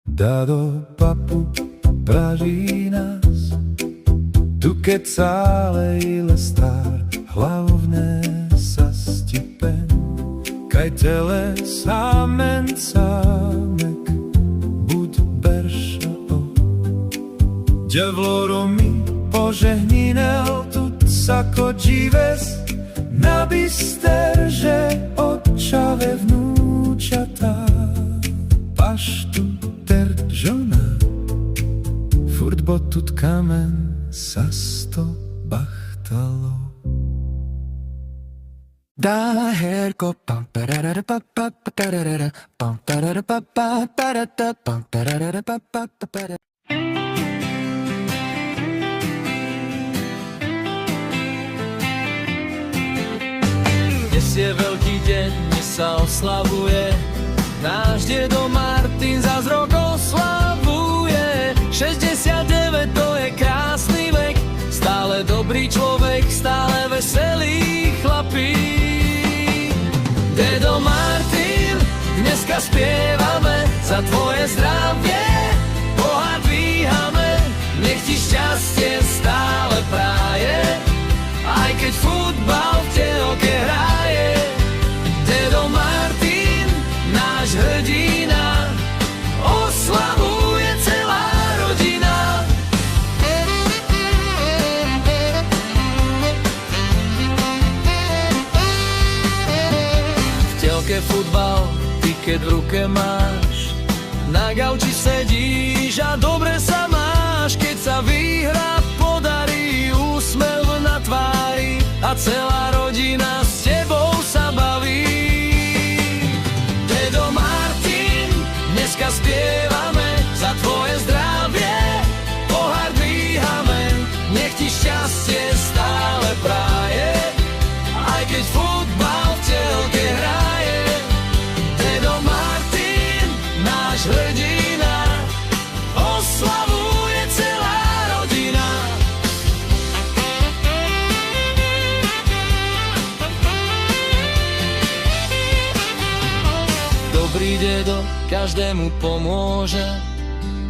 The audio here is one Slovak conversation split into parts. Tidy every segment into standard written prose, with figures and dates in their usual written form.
Dado papu praží nás, tu keď cále ile star, hlavne sa stipen, kaj tele samen samek, buď berša o. Djavloro mi požehninel, tut sako džives, na bister, že očave vnúčatá, paštu žona, furt bo tut kamen sa sto bachtalo. Da herko pam parara pa pa pa tarara pam tarara pa pa tarata pam tarara pa pa pa para. Dnes je veľký deň, dnes sa oslavuje, náš dedo Martin zas rok oslavuje. 69 to je krásny vek, stále dobrý človek, stále veselý chlapík. Dedo Martin, dneska spievame za tvoje zdravie, pohár dvíhame, nech ti šťastie stále praje, aj keď futbal v telke hraje. Dedo Martin, náš hrdina, oslavuje celá rodina. V telke futbal, ty keď v ruke máš, na gauči sedíš a dobre sa máš, keď sa výhra podarí, úsmev na tvári a celá rodina s tebou sa baví. Dedo Martin, dneska spievame za tvoje zdravie, pohár dvíhame, nech ti šťastie stále praje, aj keď futbal v telke hraje. Dedo Martin, náš hrdina, oslavuje celá rodina. Dobrý dedo každému pomôže,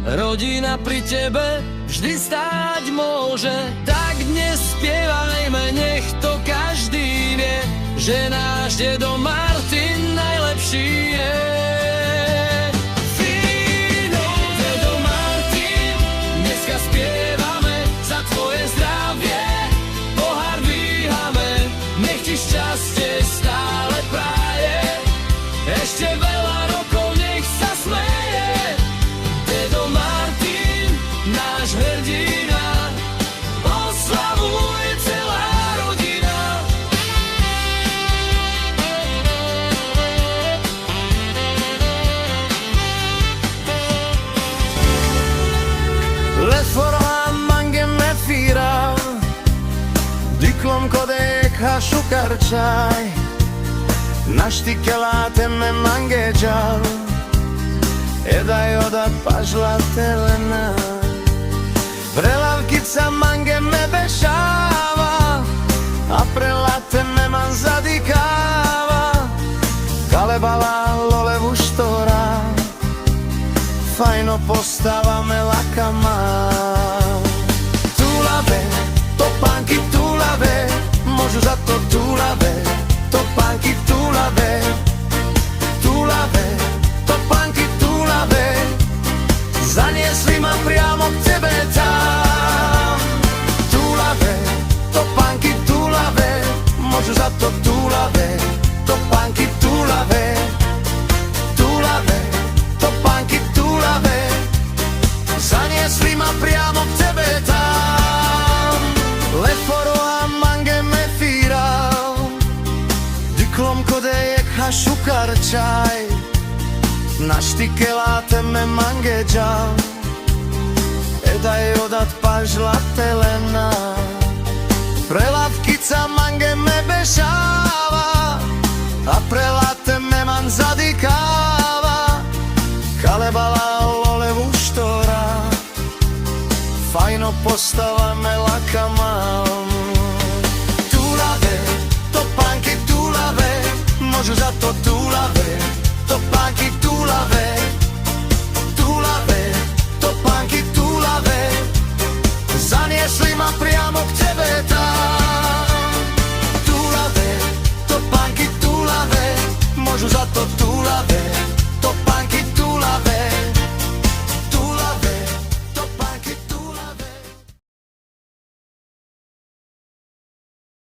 rodina pri tebe vždy stáť môže. Tak dnes spievajme, nech to každý vie, že náš dedo Martin najlepší je. Fino, dedo Martin, dneska spievame za tvoje zdravie, pohár dvíhame, nech ti šťastie stále praje, ešte veľa rokov nech sa smeje. Dedo Martin, náš hrdina, oslavuje celá rodina. Lefora mangemme fira, diklom kodeka šukarčaj, naštikelaatemme mangeđal, edaj odat pažla telena. Prelavkica mangemme bešava, a prelate me man zadikava, kalebala lolevu štora, fajno postava me lakama. Tulave, topánky tulave, môžu za to tulave, topánky tulave, tulave, topánky tulave, zaniesli ma priamo k tebe tam. Tulave, topánky tulave, môžu za to tulave, topánky tulave, tulave, topánky tulave, zaniesli ma priamo k tebe tam. Leforo a mange me firal, diklom kodejek a šukarčaj, naštikelaate me mangeđal, edaj odat pažla telena. Prelavkica mange me bešava, a prelate me man zadikava, kalebala lolevu štora, fajno postava me lakama.